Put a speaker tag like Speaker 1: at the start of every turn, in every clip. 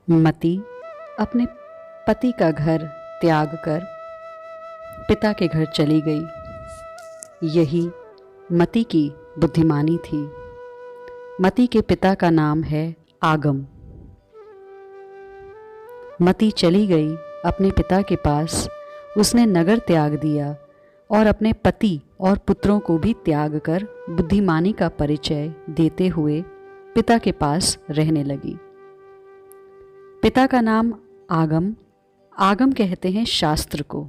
Speaker 1: मती अपने पति का घर त्याग कर पिता के घर चली गई। यही मती की बुद्धिमानी थी। मती के पिता का नाम है आगम। मती चली गई अपने पिता के पास। उसने नगर त्याग दिया और अपने पति और पुत्रों को भी त्याग कर बुद्धिमानी का परिचय देते हुए पिता के पास रहने लगी। पिता का नाम आगम। आगम कहते हैं शास्त्र को।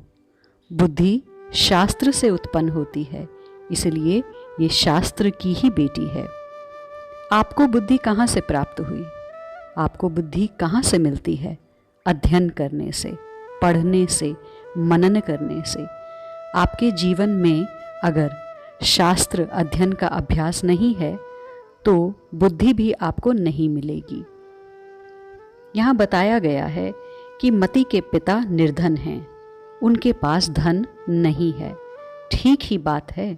Speaker 1: बुद्धि शास्त्र से उत्पन्न होती है, इसलिए ये शास्त्र की ही बेटी है। आपको बुद्धि कहाँ से प्राप्त हुई? आपको बुद्धि कहाँ से मिलती है? अध्ययन करने से, पढ़ने से, मनन करने से। आपके जीवन में अगर शास्त्र अध्ययन का अभ्यास नहीं है तो बुद्धि भी आपको नहीं मिलेगी। यहाँ बताया गया है कि मती के पिता निर्धन हैं, उनके पास धन नहीं है। ठीक ही बात है।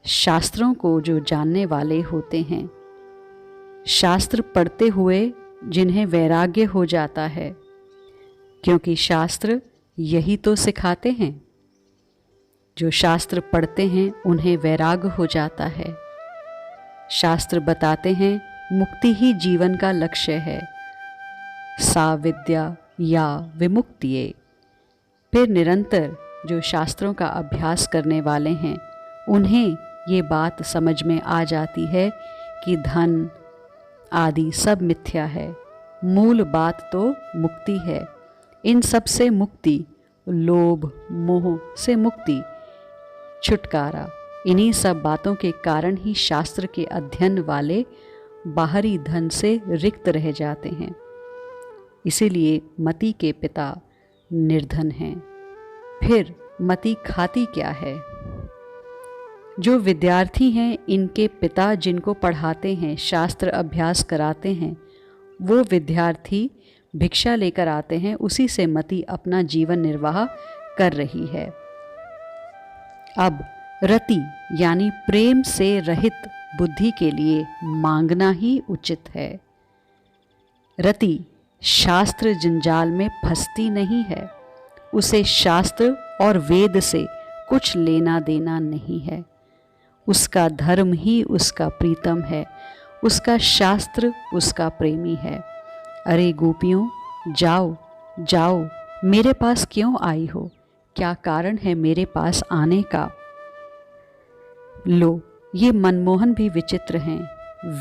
Speaker 1: शास्त्रों को जो जानने वाले होते हैं, शास्त्र पढ़ते हुए जिन्हें वैराग्य हो जाता है, क्योंकि शास्त्र यही तो सिखाते हैं। जो शास्त्र पढ़ते हैं उन्हें वैराग्य हो जाता है। शास्त्र बताते हैं मुक्ति ही जीवन का लक्ष्य है। सा विद्या या विमुक्तिये। फिर निरंतर जो शास्त्रों का अभ्यास करने वाले हैं उन्हें ये बात समझ में आ जाती है कि धन आदि सब मिथ्या है, मूल बात तो मुक्ति है। इन सब से मुक्ति, लोभ मोह से मुक्ति, छुटकारा, इन्हीं सब बातों के कारण ही शास्त्र के अध्ययन वाले बाहरी धन से रिक्त रह जाते हैं। इसीलिए मती के पिता निर्धन हैं। फिर मती खाती क्या है? जो विद्यार्थी हैं, इनके पिता जिनको पढ़ाते हैं, शास्त्र अभ्यास कराते हैं, वो विद्यार्थी भिक्षा लेकर आते हैं, उसी से मती अपना जीवन निर्वाह कर रही है। अब रति यानी प्रेम से रहित बुद्धि के लिए मांगना ही उचित है। रति शास्त्र जंजाल में फंसती नहीं है। उसे शास्त्र और वेद से कुछ लेना देना नहीं है। उसका धर्म ही उसका प्रीतम है, उसका शास्त्र उसका प्रेमी है। अरे गोपियों, जाओ जाओ, मेरे पास क्यों आई हो? क्या कारण है मेरे पास आने का? लो, ये मनमोहन भी विचित्र हैं।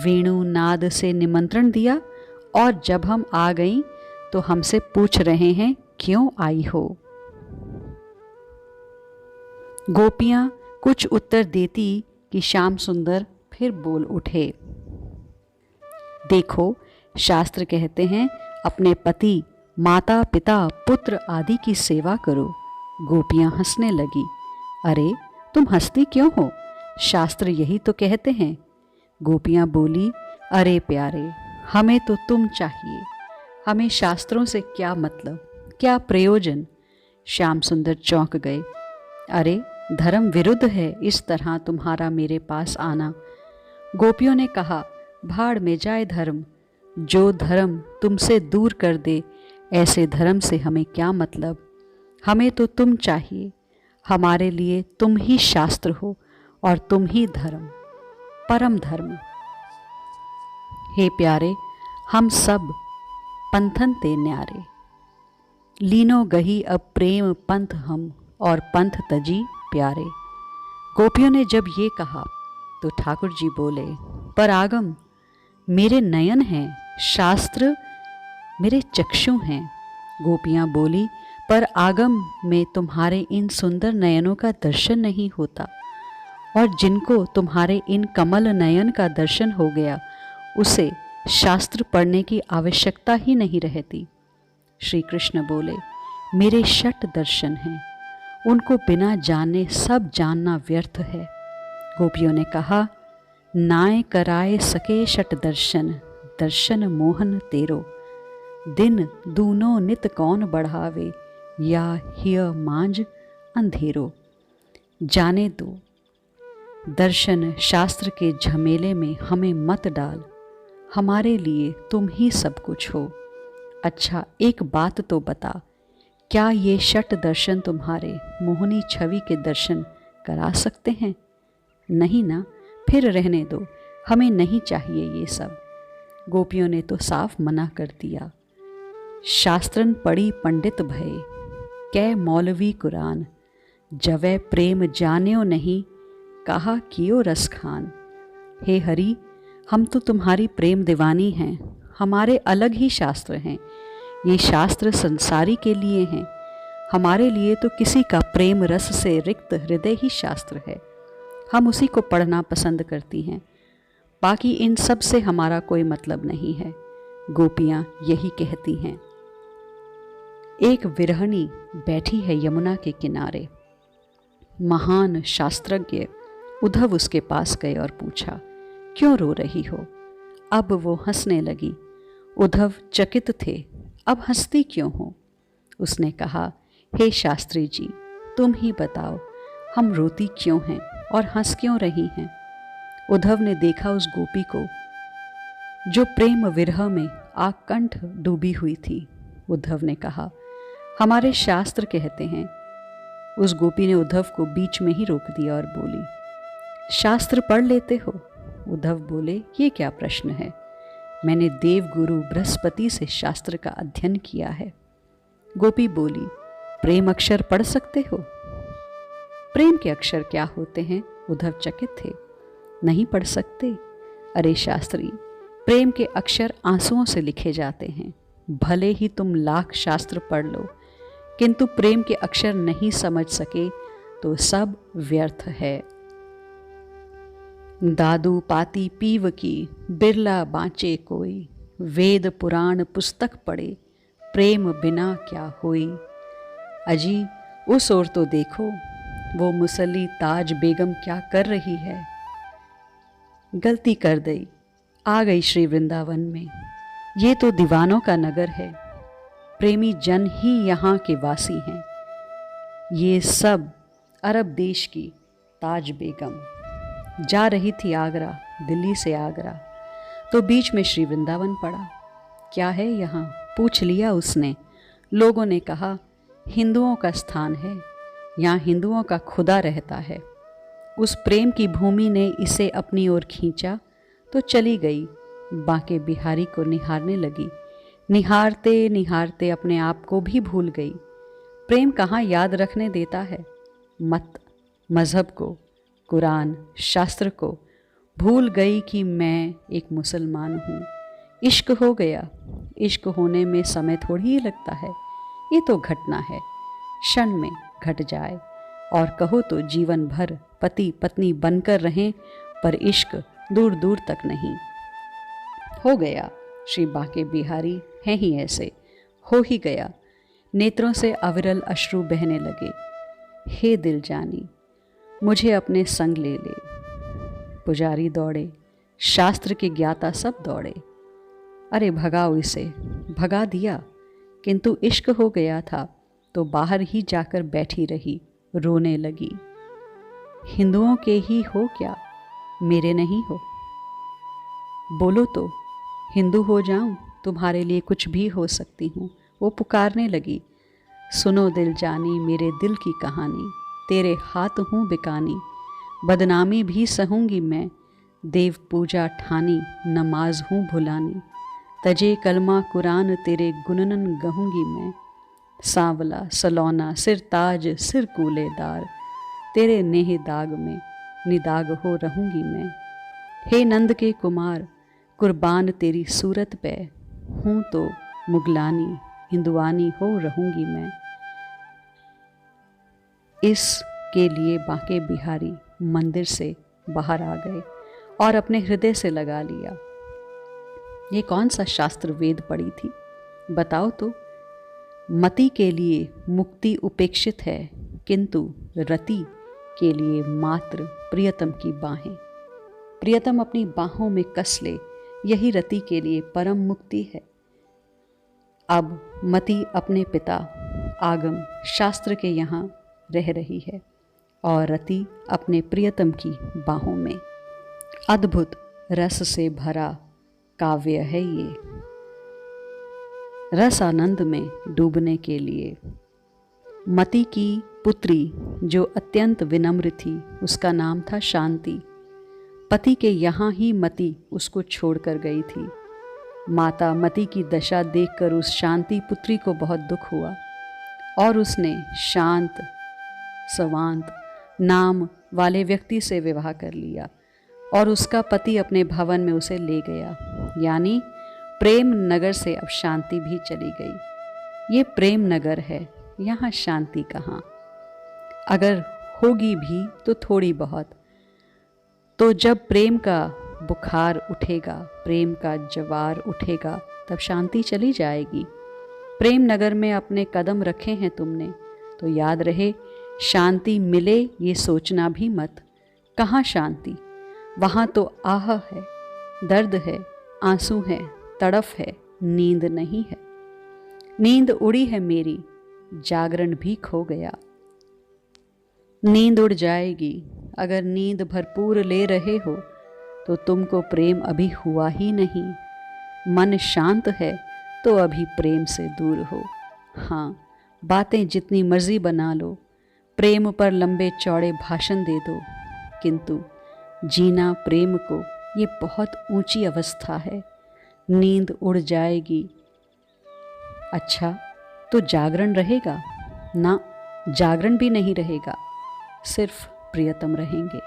Speaker 1: वेणु नाद से निमंत्रण दिया और जब हम आ गईं तो हमसे पूछ रहे हैं क्यों आई हो? गोपियां कुछ उत्तर देती कि श्याम सुंदर फिर बोल उठे। देखो, शास्त्र कहते हैं अपने पति, माता पिता, पुत्र आदि की सेवा करो। गोपियां हंसने लगी। अरे तुम हंसती क्यों हो? शास्त्र यही तो कहते हैं। गोपियां बोली, अरे प्यारे, हमें तो तुम चाहिए। हमें शास्त्रों से क्या मतलब, क्या प्रयोजन? श्याम सुंदर चौंक गए। अरे धर्म विरुद्ध है इस तरह तुम्हारा मेरे पास आना। गोपियों ने कहा, भाड़ में जाए धर्म। जो धर्म तुमसे दूर कर दे, ऐसे धर्म से हमें क्या मतलब? हमें तो तुम चाहिए। हमारे लिए तुम ही शास्त्र हो और तुम ही धर्म, परम धर्म। हे प्यारे, हम सब पंथन ते न्यारे। लीनो गही अब प्रेम पंथ हम, और पंथ तजी प्यारे। गोपियों ने जब ये कहा तो ठाकुर जी बोले, पर आगम, मेरे नयन हैं, शास्त्र मेरे चक्षु हैं। गोपियां बोली, पर आगम में तुम्हारे इन सुंदर नयनों का दर्शन नहीं होता, और जिनको तुम्हारे इन कमल नयन का दर्शन हो गया उसे शास्त्र पढ़ने की आवश्यकता ही नहीं रहती। श्री कृष्ण बोले, मेरे षट दर्शन हैं, उनको बिना जाने सब जानना व्यर्थ है। गोपियों ने कहा, नाय कराए सके षट दर्शन, दर्शन मोहन तेरो। दिन दूनो नित कौन बढ़ावे, या हिय मांझ अंधेरो। जाने दो, दर्शन शास्त्र के झमेले में हमें मत डाल। हमारे लिए तुम ही सब कुछ हो। अच्छा एक बात तो बता, क्या ये षट दर्शन तुम्हारे मोहनी छवि के दर्शन करा सकते हैं? नहीं ना, फिर रहने दो, हमें नहीं चाहिए ये सब। गोपियों ने तो साफ मना कर दिया। शास्त्रन पढ़ी पंडित भये, कै मौलवी कुरान, जवै प्रेम जान्यो नहीं, कहा कियो रस खान। हे हरि, हम तो तुम्हारी प्रेम दीवानी हैं, हमारे अलग ही शास्त्र हैं। ये शास्त्र संसारी के लिए हैं, हमारे लिए तो किसी का प्रेम रस से रिक्त हृदय ही शास्त्र है। हम उसी को पढ़ना पसंद करती हैं, बाकी इन सब से हमारा कोई मतलब नहीं है। गोपियाँ यही कहती हैं। एक विरहणी बैठी है यमुना के किनारे। महान शास्त्रज्ञ उद्धव उसके पास गए और पूछा, क्यों रो रही हो? अब वो हंसने लगी। उद्धव चकित थे, अब हंसती क्यों हो? उसने कहा, हे शास्त्री जी, तुम ही बताओ, हम रोती क्यों हैं और हंस क्यों रही हैं? उद्धव ने देखा उस गोपी को जो प्रेम विरह में आकंठ डूबी हुई थी। उद्धव ने कहा, हमारे शास्त्र कहते हैं। उस गोपी ने उद्धव को बीच में ही रोक दिया और बोली, शास्त्र पढ़ लेते हो? उद्धव बोले, ये क्या प्रश्न है? मैंने देवगुरु बृहस्पति से शास्त्र का अध्ययन किया है। गोपी बोली, प्रेम अक्षर पढ़ सकते हो? प्रेम के अक्षर क्या होते हैं? उद्धव चकित थे। नहीं पढ़ सकते? अरे शास्त्री, प्रेम के अक्षर आंसुओं से लिखे जाते हैं। भले ही तुम लाख शास्त्र पढ़ लो, किंतु प्रेम के अक्षर नहीं समझ सके तो सब व्यर्थ है। दादू पाती पीव की, बिरला बाँचे कोई, वेद पुराण पुस्तक पढ़े, प्रेम बिना क्या होई। अजी, उस ओर तो देखो, वो मुसल्ली ताज बेगम क्या कर रही है। गलती कर दी, आ गई श्री वृंदावन में। ये तो दीवानों का नगर है, प्रेमी जन ही यहाँ के वासी हैं। ये सब अरब देश की ताज बेगम जा रही थी आगरा, दिल्ली से आगरा, तो बीच में श्री वृंदावन पड़ा। क्या है यहाँ? पूछ लिया उसने। लोगों ने कहा, हिंदुओं का स्थान है, यहाँ हिंदुओं का खुदा रहता है। उस प्रेम की भूमि ने इसे अपनी ओर खींचा तो चली गई। बांके बिहारी को निहारने लगी। निहारते निहारते अपने आप को भी भूल गई। प्रेम कहाँ याद रखने देता है? मत, मज़हब को, कुरान, शास्त्र को भूल गई कि मैं एक मुसलमान हूँ। इश्क हो गया। इश्क होने में समय थोड़ी ही लगता है, ये तो घटना है, क्षण में घट जाए। और कहो तो जीवन भर पति पत्नी बनकर रहें, पर इश्क दूर दूर तक नहीं। हो गया, श्री बांके बिहारी हैं ही ऐसे, हो ही गया। नेत्रों से अविरल अश्रु बहने लगे। हे दिल जानी, मुझे अपने संग ले ले। पुजारी दौड़े, शास्त्र के ज्ञाता सब दौड़े। अरे भगाओ इसे। भगा दिया, किंतु इश्क हो गया था तो बाहर ही जाकर बैठी रही, रोने लगी। हिंदुओं के ही हो क्या, मेरे नहीं हो? बोलो तो, हिंदू हो जाऊं, तुम्हारे लिए कुछ भी हो सकती हूँ। वो पुकारने लगी, सुनो दिल जानी मेरे दिल की कहानी, तेरे हाथ हूँ बिकानी, बदनामी भी सहूँगी मैं, देव पूजा ठानी, नमाज हूँ भुलानी, तजे कलमा कुरान तेरे गुननन गहूँगी मैं, सांवला सलौना सिर ताज सिर कूलेदार, तेरे नेह दाग में निदाग हो रहूँगी मैं। हे नंद के कुमार, कुर्बान तेरी सूरत पे, हूँ तो मुगलानी हिंदुआनी हो रहूँगी मैं। इसके लिए बांके बिहारी मंदिर से बाहर आ गए और अपने हृदय से लगा लिया। ये कौन सा शास्त्र वेद पढ़ी थी, बताओ तो? मति के लिए मुक्ति उपेक्षित है, किंतु रति के लिए मात्र प्रियतम की बाहें। प्रियतम अपनी बाहों में कस ले, यही रति के लिए परम मुक्ति है। अब मति अपने पिता आगम शास्त्र के यहाँ रह रही है और रति अपने प्रियतम की बाहों में। अद्भुत रस से भरा काव्य है ये। रस आनंद में डूबने के लिए। मति की पुत्री जो अत्यंत विनम्र थी, उसका नाम था शांति। पति के यहाँ ही मति उसको छोड़कर गई थी। माता मति की दशा देखकर उस शांति पुत्री को बहुत दुख हुआ और उसने शांत सवांत नाम वाले व्यक्ति से विवाह कर लिया और उसका पति अपने भवन में उसे ले गया। यानी प्रेम नगर से अब शांति भी चली गई। ये प्रेम नगर है, यहाँ शांति कहाँ। अगर होगी भी तो थोड़ी बहुत। तो जब प्रेम का बुखार उठेगा, प्रेम का जवार उठेगा, तब शांति चली जाएगी। प्रेम नगर में अपने कदम रखे हैं तुमने तो याद रहे, शांति मिले ये सोचना भी मत। कहाँ शांति? वहाँ तो आह है, दर्द है, आंसू है, तड़फ है, नींद नहीं है। नींद उड़ी है मेरी, जागरण भी खो गया। नींद उड़ जाएगी। अगर नींद भरपूर ले रहे हो तो तुमको प्रेम अभी हुआ ही नहीं। मन शांत है तो अभी प्रेम से दूर हो। हाँ, बातें जितनी मर्जी बना लो, प्रेम पर लंबे चौड़े भाषण दे दो, किंतु जीना प्रेम को ये बहुत ऊंची अवस्था है। नींद उड़ जाएगी। अच्छा, तो जागरण रहेगा? ना, जागरण भी नहीं रहेगा। सिर्फ प्रियतम रहेंगे।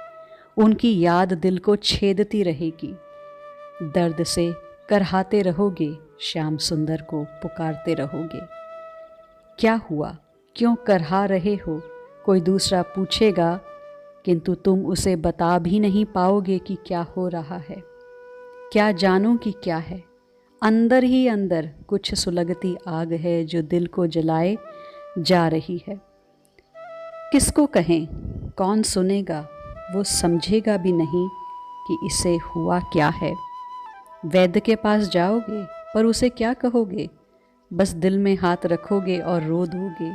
Speaker 1: उनकी याद दिल को छेदती रहेगी। दर्द से करहाते रहोगे, श्याम सुंदर को पुकारते रहोगे। क्या हुआ, क्यों करहा रहे हो? कोई दूसरा पूछेगा, किंतु तुम उसे बता भी नहीं पाओगे कि क्या हो रहा है। क्या जानो कि क्या है? अंदर ही अंदर कुछ सुलगती आग है जो दिल को जलाए जा रही है। किसको कहें? कौन सुनेगा? वो समझेगा भी नहीं कि इसे हुआ क्या है। वैद्य के पास जाओगे पर उसे क्या कहोगे? बस दिल में हाथ रखोगे और रो दोगे।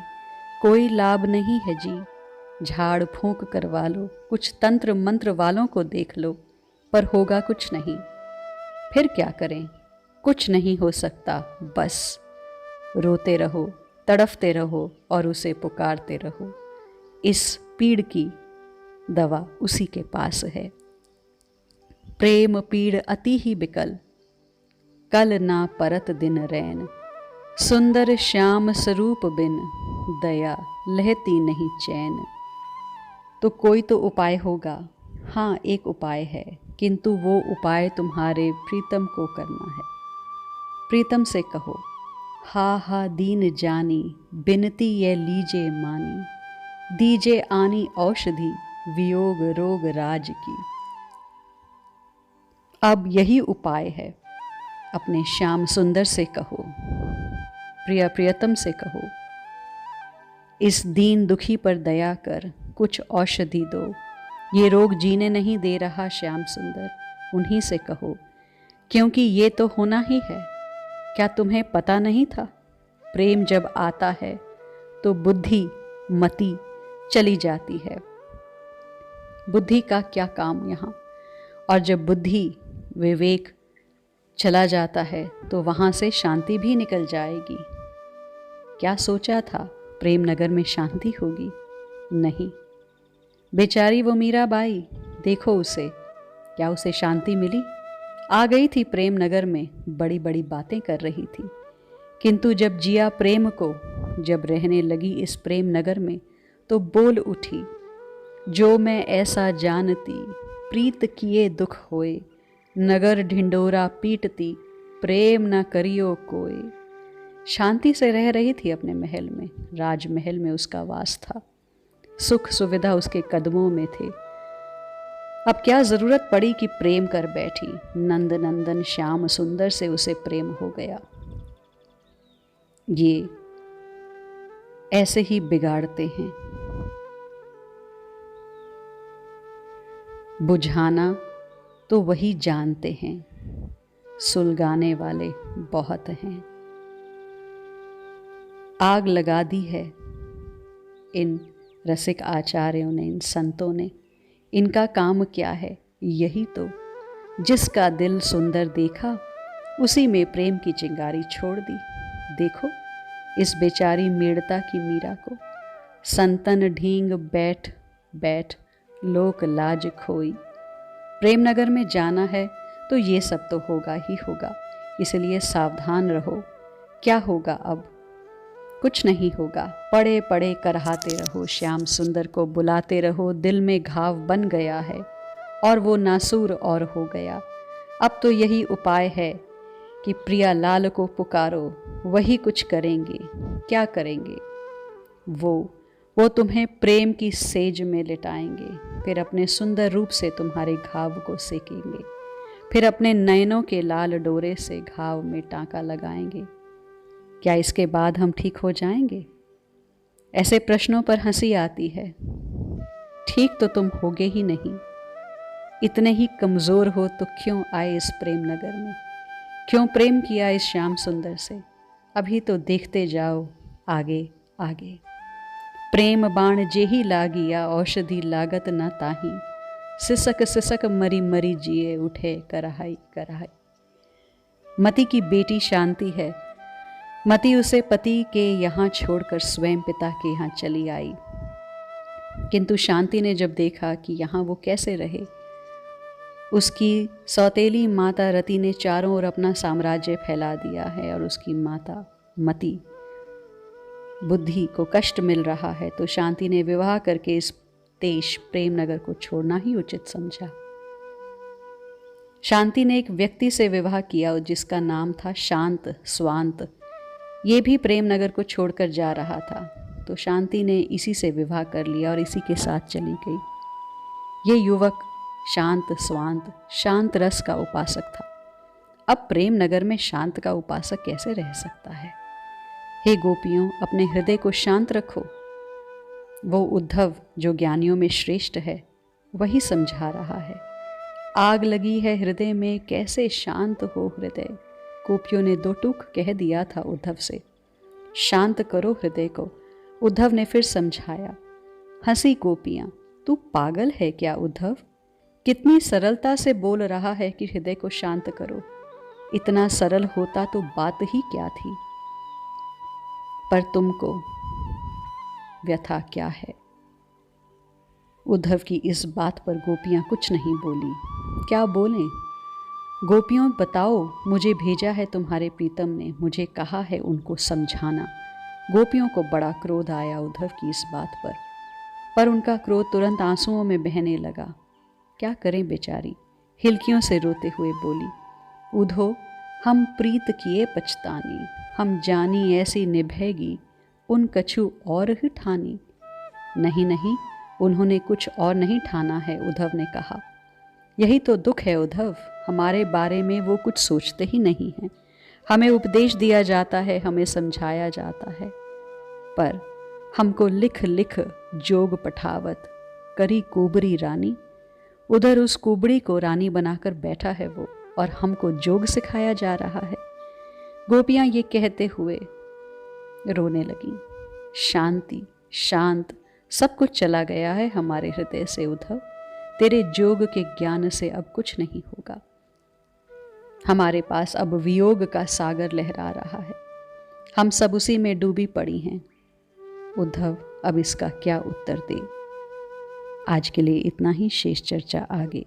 Speaker 1: कोई लाभ नहीं है जी। झाड़ फूंक करवा लो, कुछ तंत्र मंत्र वालों को देख लो, पर होगा कुछ नहीं। फिर क्या करें? कुछ नहीं हो सकता। बस रोते रहो, तड़फते रहो और उसे पुकारते रहो। इस पीड़ की दवा उसी के पास है। प्रेम पीड़ अति ही बिकल, कल ना परत दिन रैन। सुंदर श्याम स्वरूप बिन, दया लहती नहीं चैन। तो कोई तो उपाय होगा। हाँ, एक उपाय है, किंतु वो उपाय तुम्हारे प्रीतम को करना है। प्रीतम से कहो, हा हा दीन जानी, बिनती ये लीजे मानी। दीजे आनी औषधि, वियोग रोग राज की। अब यही उपाय है। अपने श्याम सुंदर से कहो, प्रियतम से कहो, इस दीन दुखी पर दया कर, कुछ औषधि दो। ये रोग जीने नहीं दे रहा श्याम सुंदर। उन्हीं से कहो, क्योंकि ये तो होना ही है। क्या तुम्हें पता नहीं था? प्रेम जब आता है तो बुद्धि मति चली जाती है। बुद्धि का क्या काम यहाँ? और जब बुद्धि विवेक चला जाता है तो वहाँ से शांति भी निकल जाएगी। क्या सोचा था प्रेम नगर में शांति होगी? नहीं। बेचारी वो मीराबाई, देखो उसे, क्या उसे शांति मिली? आ गई थी प्रेम नगर में, बड़ी बड़ी बातें कर रही थी, किंतु जब जिया प्रेम को, जब रहने लगी इस प्रेम नगर में, तो बोल उठी, जो मैं ऐसा जानती, प्रीत किए दुख होए। नगर ढिंडोरा पीटती, प्रेम न करियो कोई। शांति से रह रही थी अपने महल में, राजमहल में उसका वास था। सुख सुविधा उसके कदमों में थे। अब क्या जरूरत पड़ी कि प्रेम कर बैठी? नंद नंदन श्याम सुंदर से उसे प्रेम हो गया। ये ऐसे ही बिगाड़ते हैं। बुझाना तो वही जानते हैं, सुलगाने वाले बहुत हैं। आग लगा दी है इन रसिक आचार्यों ने, इन संतों ने। इनका काम क्या है? यही तो, जिसका दिल सुंदर देखा उसी में प्रेम की चिंगारी छोड़ दी। देखो इस बेचारी मेड़ता की मीरा को, संतन ढींग बैठ बैठ लोक लाज खोई। प्रेमनगर में जाना है तो ये सब तो होगा ही होगा, इसलिए सावधान रहो। क्या होगा अब? कुछ नहीं होगा। पड़े पड़े करहाते रहो, श्याम सुंदर को बुलाते रहो। दिल में घाव बन गया है और वो नासूर और हो गया। अब तो यही उपाय है कि प्रिया लाल को पुकारो, वही कुछ करेंगे। क्या करेंगे? वो तुम्हें प्रेम की सेज में लिटाएंगे, फिर अपने सुंदर रूप से तुम्हारे घाव को सेकेंगे, फिर अपने नयनों के लाल डोरे से घाव में टांका लगाएंगे। क्या इसके बाद हम ठीक हो जाएंगे? ऐसे प्रश्नों पर हंसी आती है। ठीक तो तुम होगे ही नहीं। इतने ही कमज़ोर हो तो क्यों आए इस प्रेम नगर में? क्यों प्रेम किया इस श्याम सुंदर से? अभी तो देखते जाओ आगे आगे। प्रेम बाण जेही लागिया, औषधि लागत न ताही। सिसक सिसक मरी मरी जिए, उठे कराहाई कराहाई। मति की बेटी शांति है। मति उसे पति के यहाँ छोड़कर स्वयं पिता के यहाँ चली आई, किंतु शांति ने जब देखा कि यहाँ वो कैसे रहे, उसकी सौतेली माता रति ने चारों ओर अपना साम्राज्य फैला दिया है और उसकी माता मति बुद्धि को कष्ट मिल रहा है, तो शांति ने विवाह करके इस देश प्रेमनगर को छोड़ना ही उचित समझा। शांति ने एक व्यक्ति से विवाह किया जिसका नाम था शांत स्वांत। ये भी प्रेमनगर को छोड़कर जा रहा था, तो शांति ने इसी से विवाह कर लिया और इसी के साथ चली गई। ये युवक शांत स्वांत शांत रस का उपासक था। अब प्रेमनगर में शांत का उपासक कैसे रह सकता है? हे गोपियों, अपने हृदय को शांत रखो। वो उद्धव जो ज्ञानियों में श्रेष्ठ है, वही समझा रहा है। आग लगी है हृदय में, कैसे शांत हो हृदय। गोपियों ने दो टूक कह दिया था उद्धव से, शांत करो हृदय को। उद्धव ने फिर समझाया। हंसी गोपियां, तू पागल है क्या उद्धव? कितनी सरलता से बोल रहा है कि हृदय को शांत करो। इतना सरल होता तो बात ही क्या थी। पर तुमको व्यथा क्या है? उद्धव की इस बात पर गोपियां कुछ नहीं बोली। क्या बोलें? गोपियों बताओ, मुझे भेजा है तुम्हारे प्रीतम ने, मुझे कहा है उनको समझाना। गोपियों को बड़ा क्रोध आया उद्धव की इस बात पर उनका क्रोध तुरंत आंसुओं में बहने लगा। क्या करें बेचारी, हिलकियों से रोते हुए बोली, उधो हम प्रीत किए पछतानी, हम जानी ऐसी निभेगी उन कछु और ही ठानी। नहीं नहीं, उन्होंने कुछ और नहीं ठाना है, उद्धव ने कहा। यही तो दुख है उद्धव, हमारे बारे में वो कुछ सोचते ही नहीं हैं। हमें उपदेश दिया जाता है, हमें समझाया जाता है, पर हमको लिख लिख जोग पठावत करी कुबरी रानी। उधर उस कुबड़ी को रानी बनाकर बैठा है वो, और हमको जोग सिखाया जा रहा है। गोपियां ये कहते हुए रोने लगीं। शांति शांत, सब कुछ चला गया है हमारे हृदय से उद्धव। तेरे जोग के ज्ञान से अब कुछ नहीं होगा। हमारे पास अब वियोग का सागर लहरा रहा है, हम सब उसी में डूबी पड़ी हैं। उद्धव अब इसका क्या उत्तर दे? आज के लिए इतना ही, शेष चर्चा आगे।